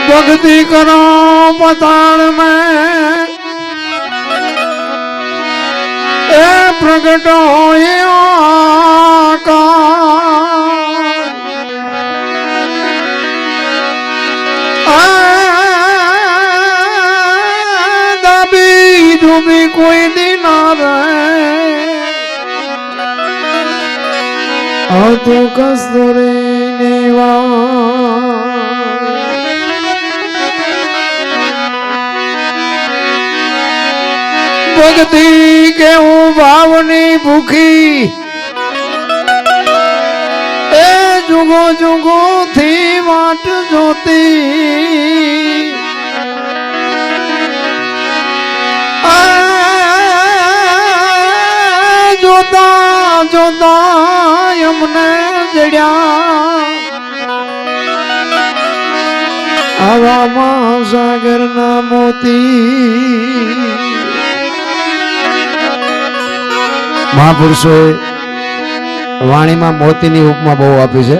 भक्ति करो पताल में ए प्रगट होए दबी डूबी कोई दिन रहे तू कस्तूरी नेवा भक्ति के भावनी भूखी ए जुगो जुगो थी वाट जोती जोता जोता यमुने जड़िया हवा महासागर ना मोती महापुरुषों वाणी में मोती नी उपमा बहु आपी है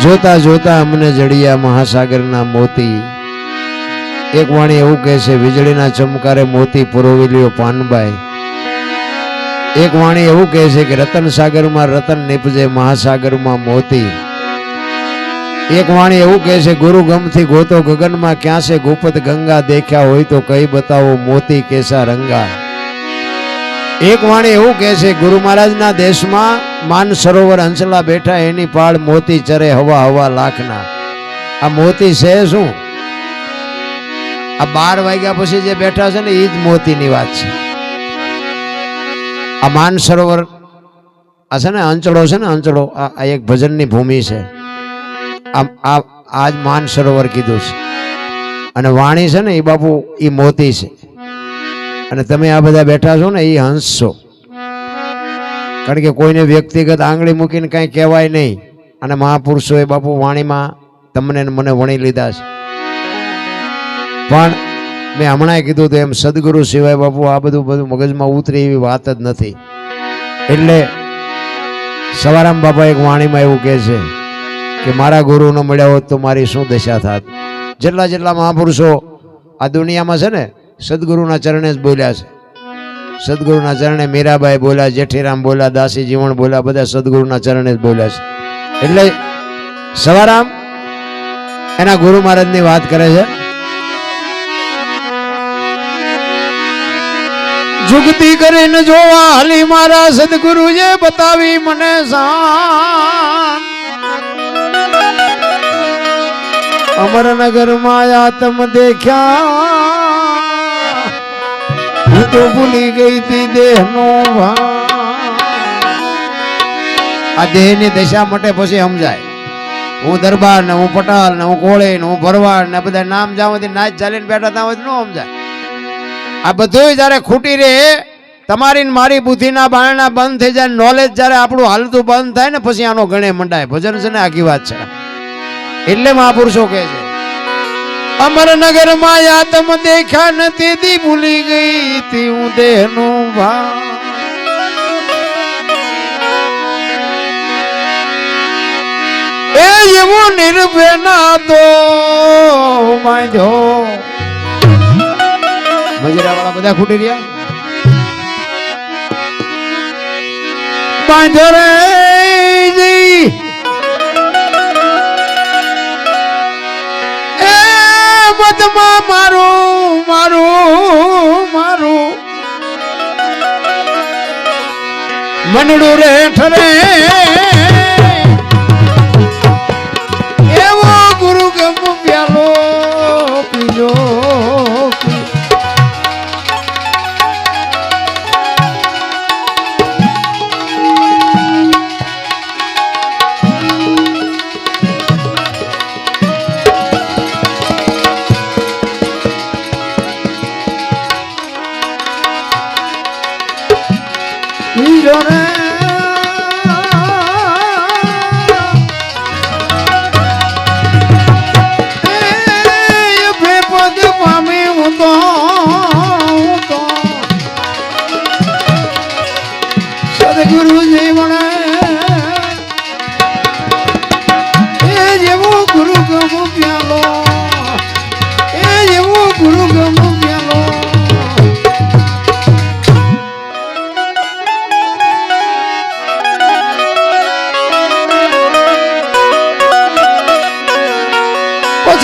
जोता जोता अमने जड़िया महासागर ना मोती एक वाणी एवं कहे वीजળી ना चमकारे मोती पुरोवी लियो पानबाई एक वाणी एवं कहे कि रतन सागर में रतन निपजे महासागर में मोती एक वाणी एवं कहे गुरु गम थी गोतो गगन में क्या से गोपत गंगा देखा हो तो कई बताओ मोती कैसा रंगा एक वाणी एवं कहे गुरु महाराज ना देश में मान सरोवर हंसला बैठा एनी पाड़ मोती चरे हवा हवा लाखना आ मोती से शू आ 12 वाग्या पछी जे बैठा छे ने ई ज मोती नी वात छे आ मान सरोवर आ छे ने अंचळो छे ने अंचळो आ एक भजन नी भूमि छे आज मान सरोवर कीधुं छे अने वाणी छे ने ई बापू ई मोती छे અને તમે આ બધા બેઠા છો ને એ હંસ છો કારણ કે કોઈને વ્યક્તિગત આંગળી મૂકીને કાંઈ કહેવાય નહીં અને મહાપુરુષોએ બાપુ વાણીમાં તમને મને વણી લીધા છે પણ મેં હમણાં કીધું તો એમ સદગુરુ સિવાય બાપુ આ બધું મગજમાં ઉતરે એવી વાત જ નથી એટલે સવારામ બાપા એક વાણીમાં એવું કહે છે કે મારા ગુરુ ન મળ્યા હોત તો મારી શું દશા થાત જેટલા જેટલા મહાપુરુષો આ દુનિયામાં છે ને સદગુરુના ચરણે જ બોલ્યા છે સદગુરુના ચરણે મીરાબાઈ બોલ્યા જેઠીરામ બોલ્યા દાસી જીવણ બોલ્યા બધા સદગુરુના ચરણે જ બોલ્યા છે એટલે સવારામ એના ગુરુ મહારાજની વાત કરે છે જુગતી કરીને જોવા હાલી મારા સદગુરુએ બતાવી મને શાન અમરનગર માં આત્મ દેખ્યા હું તો ભૂલી ગઈ તી દેહ નો આ દેહ ની દશા માટે પછી સમજાય હું દરબાર ને હું પટાલ ને હું કોળી ને હું ભરવાડ ને બધા નામ જાવથી નાચ ચાલીને બેઠા ત્યાં હોય ન સમજાય આ બધું જયારે ખૂટી રહે તમારી મારી બુદ્ધિના બારણા બંધ થઈ જાય નોલેજ જયારે આપણું હાલતું બંધ થાય ને પછી આનો ગણે મંડાય ભજન છે ને આખી વાત છે એટલે મહાપુરુષો કહે છે અમરનગર માં આત્મ દેખ્યા નથી દી ભૂલી ગઈ તી હું દેહ નો ભાવ એ એવો નિર્ભય ના તો માંજો મજરા વાળા બધા ખૂટી રહ્યા બાંધો રે જી મતમાં મારું મારું મારું મનડું રે ઠરે એવો ગુરુ ગમ પ્યાલો પીજો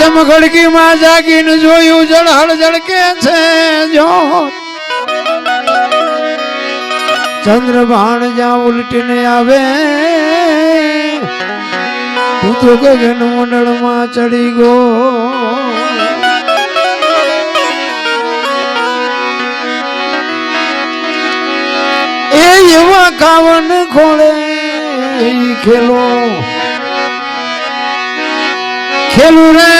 પછમ ખડકીમાં જાગીને જોયું જળહળ જળકે છે જો ચંદ્રભાણ જ્યાં ઉલટીને આવે તું તો ગગન મંડળમાં ચડી ગો એ એવા કાવન ખોળે ખેલો ખેલું રે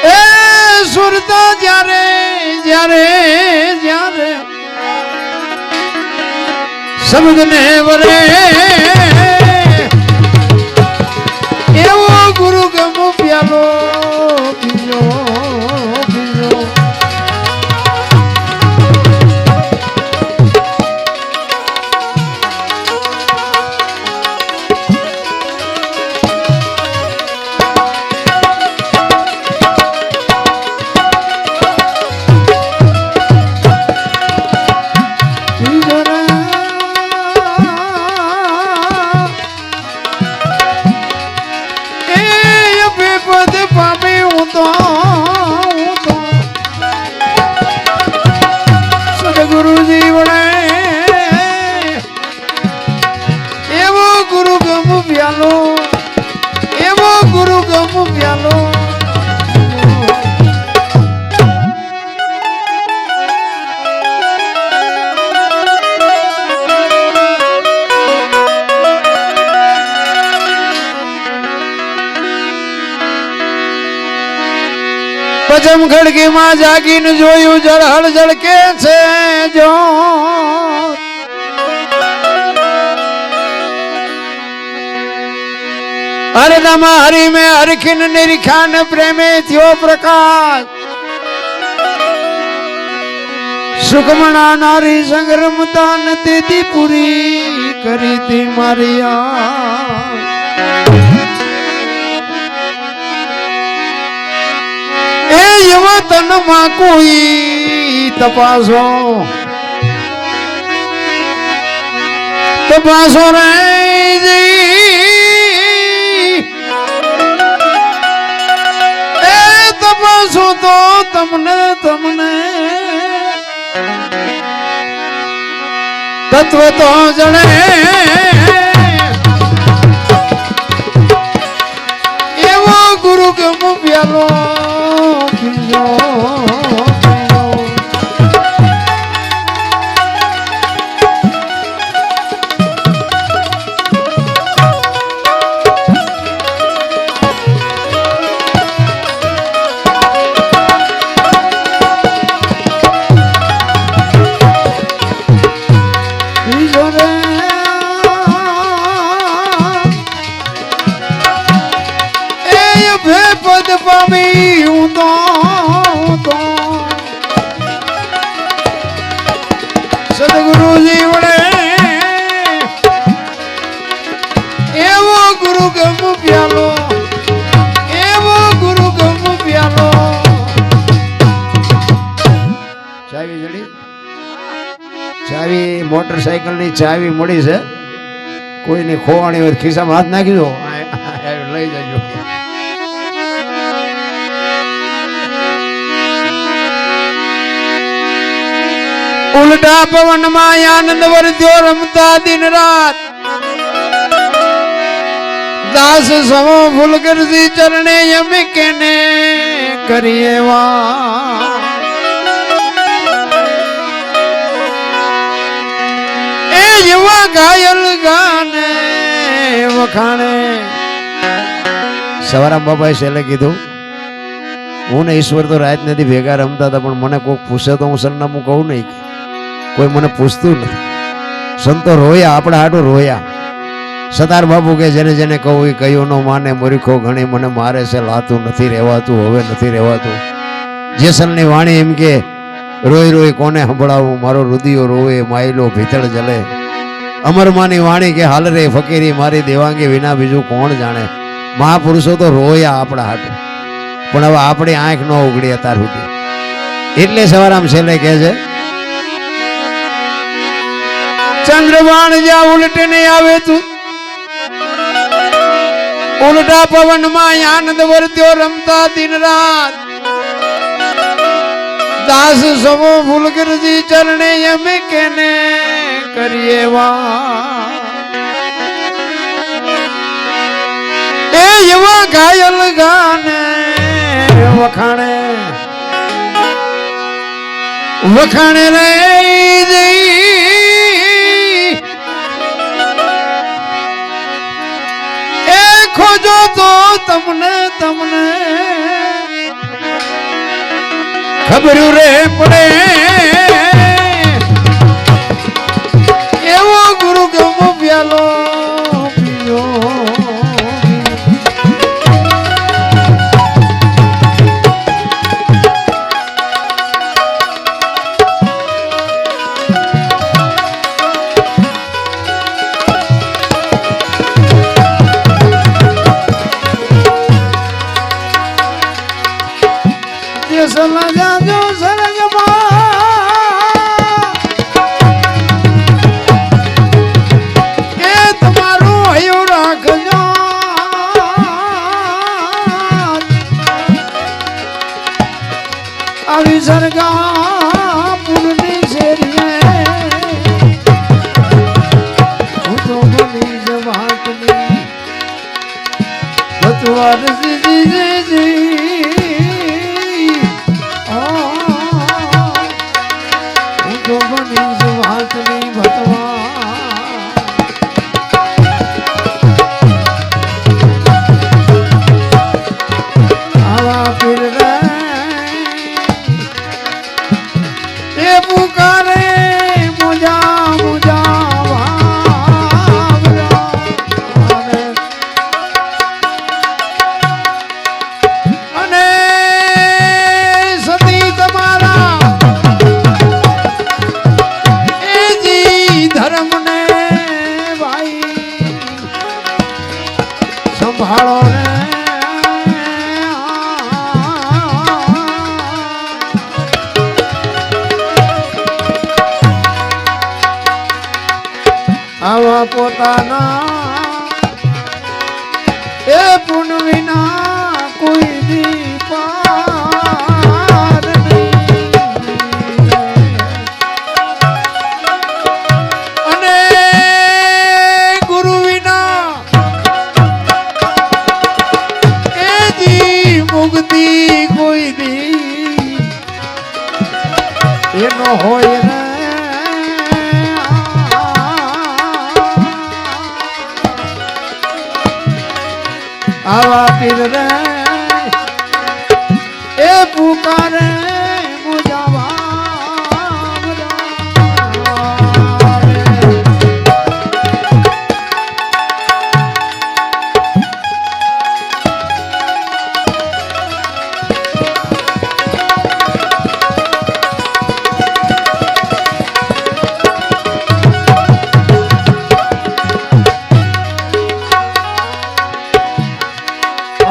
એ સુરતા જ્યારે જ્યારે જ્યારે સમજને વરે એવો ગુરુ ગમો પ્યાલો પીજો પીજો પછમ ખડકીમાં જાગીને જોયું જળહળ જળકે છે જો હરદમા હરી મેં હરખિન નિરીખાન પ્રેમે થયો પ્રકાશ સુખમણા નારી સંગ્રમતા નથી પૂરી કરી તી મારી એ યુવતન માં કોઈ તપાસો તપાસો રે એ તપાસો તો તમને તમને તત્વ તો જણે એવો ગુરુ ગમો પ્યાલો પીજો સદગુરુજી વડે એવો ગુરુ ગમો પ્યાલો એવો ગુરુ ગમો પ્યાલો ચાવી જડી ચાવી મોટરસાઇકલ ની ચાવી મળી છે કોઈની ખોવાણી હોય ખિસ્સામાં હાથ નાખી દો લઈ જજો ઉલટા પવન માં આનંદ વર્ત્યો રમતા દિન રાત દાસ સમો ફૂલગરજી ચરણે અમે કેને કરીએ વા એ યુવા ઘાયલ ગાને વખાણે સવારામ બાબાએ છેલ્લે કીધું હું ને ઈશ્વર તો રાત નથી ભેગા રમતા હતા પણ મને કોઈ પૂછે તો હું સરનામું કહું નહીં કોઈ મને પૂછતું નથી સંતો રોયા આપણા હાટું રોયા સતાર બાપુ કે જેને જેને કહું એ કયું નો માને મૂર્ખો ઘણી મને મારે છે લાતું નથી રહેવાતું હવે નથી રહેવાતું જેસલની વાણી એમ કે રોઈ રોઈ કોને સંભળાવું મારો રુદિયો રોવે માયલો ભીતળ જલે અમરમાની વાણી કે હાલ રે ફકીરી મારી દેવાંગી વિના બીજું કોણ જાણે મહાપુરુષો તો રોયા આપણા હાટું પણ હવે આપણી આંખ ન ઉગડી અત્યાર સુધી એટલે સવારામ છેલ્લે કહે છે ચંદ્રબાણ જ્યાં ઉલટીને આવે તું ઉલટા પવનમાં આનંદ વર્ત્યો રમતા દિન રાત દાસ સમો ફૂલગરજી ચરણે અમે કેને કરીએ વા એ એવા ઘાયલ ગાને વખાણે વખાણે રે એ ખોજો તો તમને તમને ખબર રે પડે એવો ગુરુ ગમો પ્યાલો પીયો સલા જાજો સરગમાં કે તમારું હૈયું રાખજો આવી સરગા પૂરની શેરીએ હું તો બની જવાતની બતવાર જી સંભાળો રે આવા પોતાના એ પુન વિના કોઈ દીપાર અને ગુરુ વિના મુક્તિ કોઈ દી એનો હોય ને આવા પીર રે એ પુકારે મુજાવા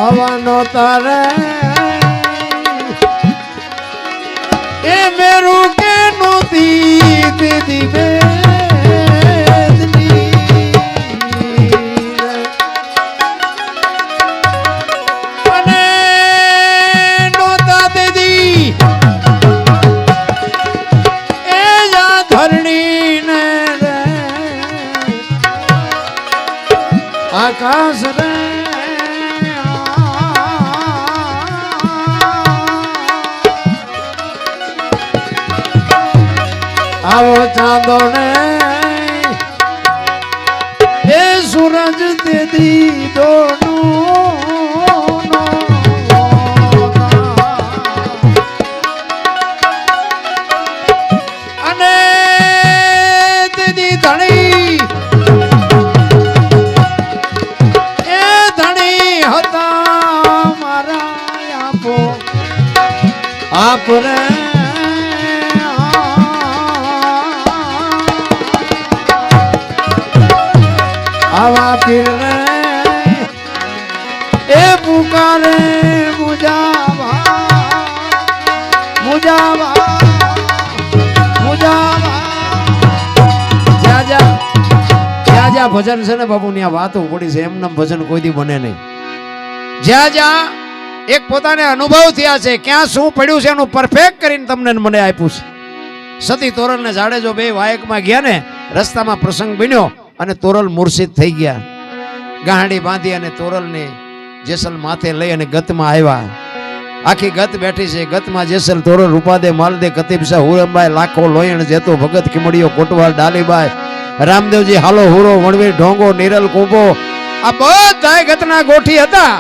આવવાનો તારે એ મેરું કે નોતી દીદી બેદની અને નોતા દીદી એ યા ધરણી ને રે આકાશ રે આવો ચાંદો ને એ સૂરજ તે દીધો અને દીદી ધણી એ ધણી હતા મારા આપો આપ રે આવા પીર રે એ પુકારે મુજાવા મુજાવા મુજાવા જ્યાં જ્યાં ભજન છે ને બાપુ ની આ વાતો પડી છે એમને ભજન કોઈ દી બને નહીં જ્યાં જ્યાં એક પોતાને અનુભવ થયા છે, ક્યાં શું પડ્યું છે એનું પરફેક્ટ કરીને તમને મને આપ્યું છે. સતી તોરલ ને જાડેજો બે વાયકમાં ગયા ને, રસ્તામાં પ્રસંગ બન્યો અને તોરલ મૂર્છિત થઈ ગયા. ગાંડી બાંધી અને તોરલને જેસલ માથે લઈ અને ગતમાં આવ્યા. આખી ગત બેઠી છે. ગતમાં જેસલ તોરલ રૂપાદે માલદે કતીબશા હુરમબાઈ લાખો લોયણ જેતો ભગત કિમડીઓ કોટવાલ ડાલીબાઈ રામદેવજી હાલો હુરો વણવીર ઢોંગો નિરલ કુંભો આ બધા ગતના ગોઠી હતા.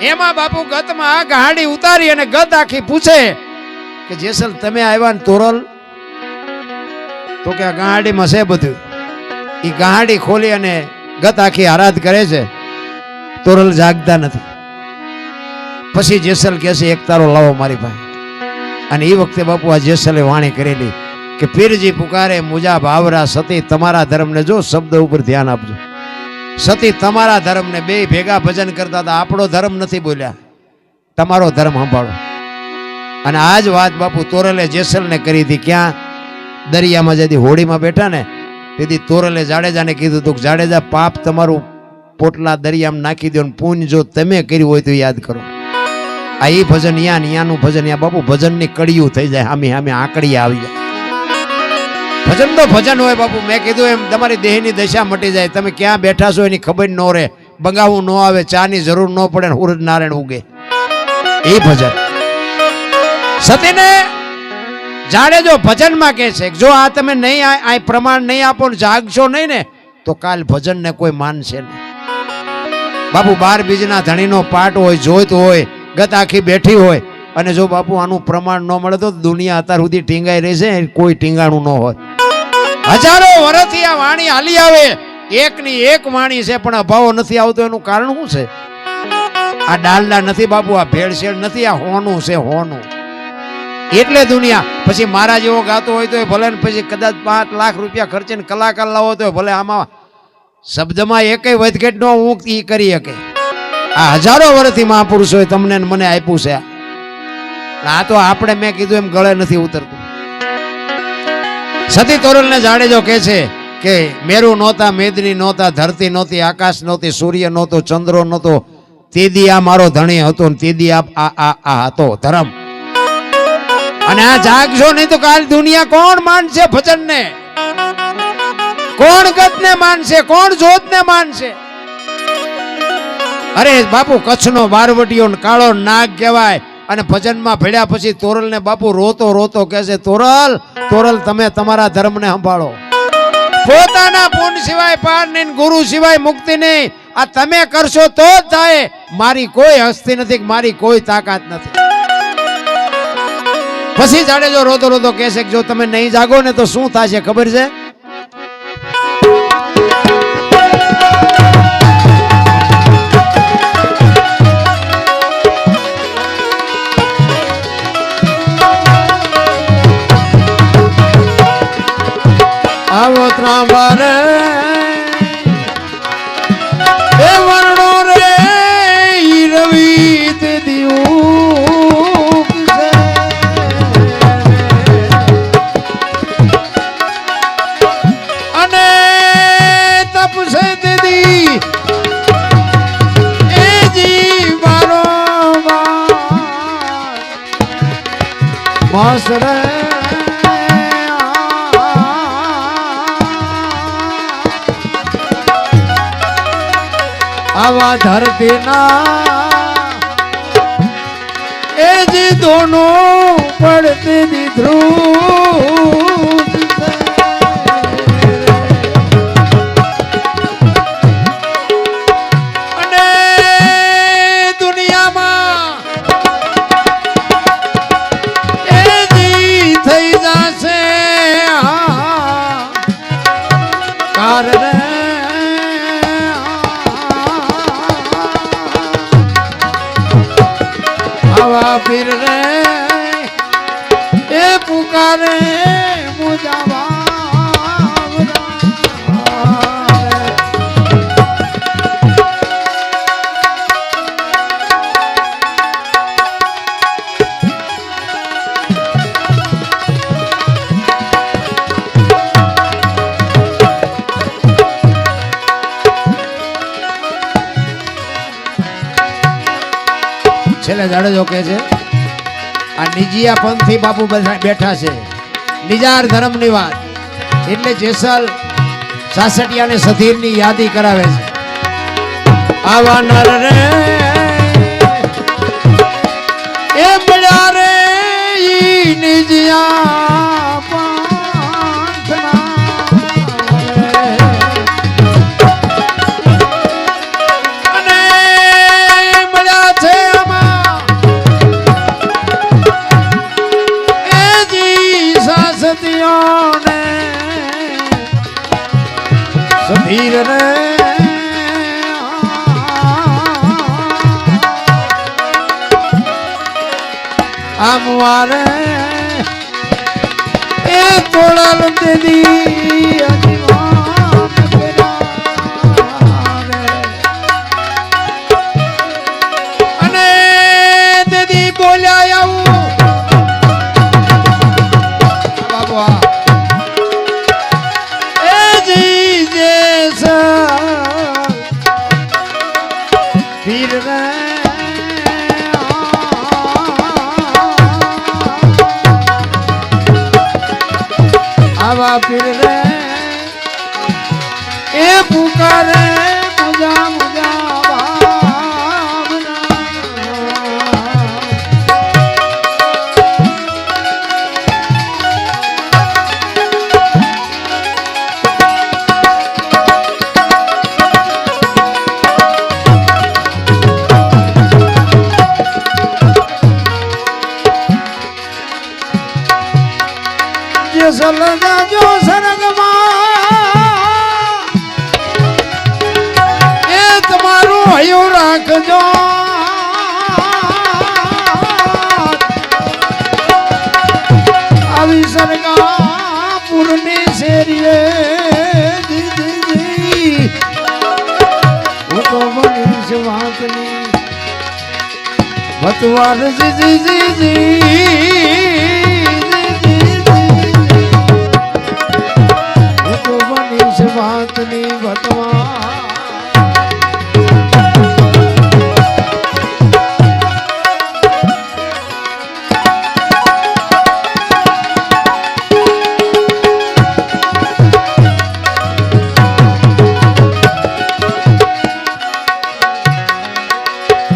એમાં બાપુ ગતમાં ગાડી ઉતારી અને ગત આખી પૂછે કે જેસલ તમે આવ્યા ને તોરલ? તો કે આ ગાડીમાં છે બધું. એ ગાડી ખોલી અને ગત આખી આરાધ કરે છે. તોરલ જાગતા નથી. પછી જેસલ કહે છે એક તારો લાવો મારી પાસે. અને એ વખતે બાપુ આ જેસલે વાણી કરેલી કે પીરજી પુકારે મુજા ભાવરા સતી તમારા ધર્મને, જો શબ્દ ઉપર ધ્યાન આપજો, સતી તમારા ધર્મને. બે ભેગા ભજન કરતા હતા. આપણો ધર્મ નથી બોલ્યા, તમારો ધર્મ સંભાળો. અને આ જ વાત બાપુ તોરલે જેસલને કરી હતી. ક્યાં? દરિયામાં જેથી હોડીમાં બેઠા ને તેથી તોરલે જાડેજાને કીધું હતું કે જાડેજા પાપ તમારું પોટલા દરિયામાં નાખી દો, પુણ્ય જો તમે કર્યું હોય તો યાદ કરો. આ એ ભજન યાનું ભજન યા બાપુ ભજનની કડીયું થઈ જાય. આમે આંકડી આવી જાય. ભજન તો ભજન હોય બાપુ. મેં કીધું એમ તમારી દેહની દશા મટી જાય. તમે ક્યાં બેઠા છો એની ખબર ન રહે, બંગાવું ન આવે, ચાની જરૂર ન પડે, સૂરજ નારાયણ ઉગે. એ ભજન સતીને જાડેજો ભજનમાં કહે છે જો આ તમે નહીં આ પ્રમાણ નહીં આપો ને જાગશો નહીં ને તો કાલ ભજનને કોઈ માનશે નહીં. બાપુ 12 બીજના ધણીનો પાઠ હોય, જોઈતો હોય, ગત આખી બેઠી હોય અને જો બાપુ આનું પ્રમાણ ન મળે તો દુનિયા અત્યાર સુધી ટીંગાઈ રહી છે, કોઈ ટીંગાણું ન હોય. હજારો વર્ષથી આ વાણી હાલી આવે, એકની એક વાણી છે પણ અભાવો નથી આવતો. એનું કારણ શું છે? આ ડાલડા નથી બાપુ, આ ભેળસેળ નથી, આ હોનું છે, હોનું. એટલે દુનિયા પછી મારા જેવો ગાતો હોય તો ભલે ને પછી કદાચ 5 લાખ રૂપિયા ખર્ચીને કલાકાર લાવો તો ભલે આમાં શબ્દમાં એકેય વધઘટ નો હું ઈ કરી શકે. આ હજારો વર્ષથી મહાપુરુષોએ તમને મને આપ્યું છે. આ તો આપણે મેં કીધું એમ ગળે નથી ઉતરતું. સતી તોરલને જાડેજો કહે છે કે મેરુ નહોતા, મેદની નહોતા, ધરતી નહોતી, આકાશ નહોતી, સૂર્ય નહોતો, ચંદ્રો નહોતો, તેદી આ મારો ધણી હતો ને તેદી આ હતો ધર્મ. અને આ જાગશો નહીં તો કાલ દુનિયા કોણ માનશે ભજનને? કોણ ગતને માનશે? કોણ જોતને માનશે? અરે બાપુ કચ્છનો બારવટીયો કાળો નાગ કહેવાય. અને ભજનમાં ભેળ્યા પછી તોરલને બાપુ રોતો રોતો કહે છે તોરલ તમે તમારા ધર્મને સંભાળો. પોતાના પુણ્ય સિવાય પાર નહીં, ગુરુ સિવાય મુક્તિ નહીં. આ તમે કરશો તો જ થાય. મારી કોઈ હસ્તી નથી, મારી કોઈ તાકાત નથી. પછી જાડેજો રોતો રોતો કહે છે કે જો તમે નહીં જાગો ને તો શું થશે ખબર છે? આવો ત્રાંબારે એ વર્ણો રે રવિ તે દિયું અને તપસે દીદી એ જી મારો માસ રે આવા ધરતી ના એ જી દોનો પડતી ધ્રુવ અને દુનિયામાં એ જી થઈ જશે કારણ પીર રે એ પુકારે મુજાવા જાડેજો કહે છે આ નિજિયા પંથી બાપુ બેઠા છે નિજાર ધર્મની વાત એટલે જેસલ સાસટિયા ને સધીરની યાદી કરાવે છે આવા નર રે એ મળ્યા રે ઈ નિજિયા પંથના અને મળ્યા છે આમાં એ જી સાસટીઓને સધીર રે આમવારે એ તોળલ દેદી અજવાન પેરારે અને દેદી બોલ્યા આવું બાબુ એ જી જેસ પીર રે આવા પીર રે એ પુકારે મુજા મુજા સલગા જો સરગમાં એ તમારું હયું રાખજો આવી સરગા પૂરની શેરીએ હું તો બનીશ વાંકની ભતવાર વાતની ભતવા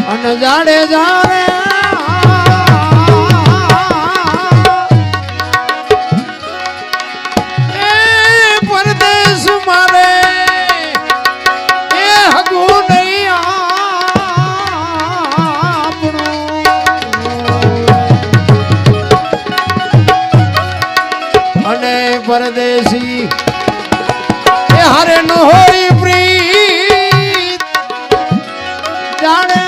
અને જાડે જાડે પરદેશી એ હારે ન હોય પ્રીત જાણે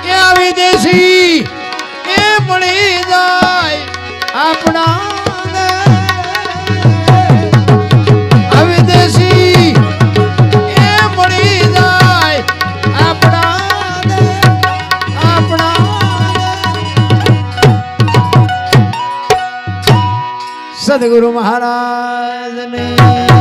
એ આવી દેશી એ મળી જાય આપણા આવી દેશી એ મળી જાય આપણા સદગુરુ મહારાજ ને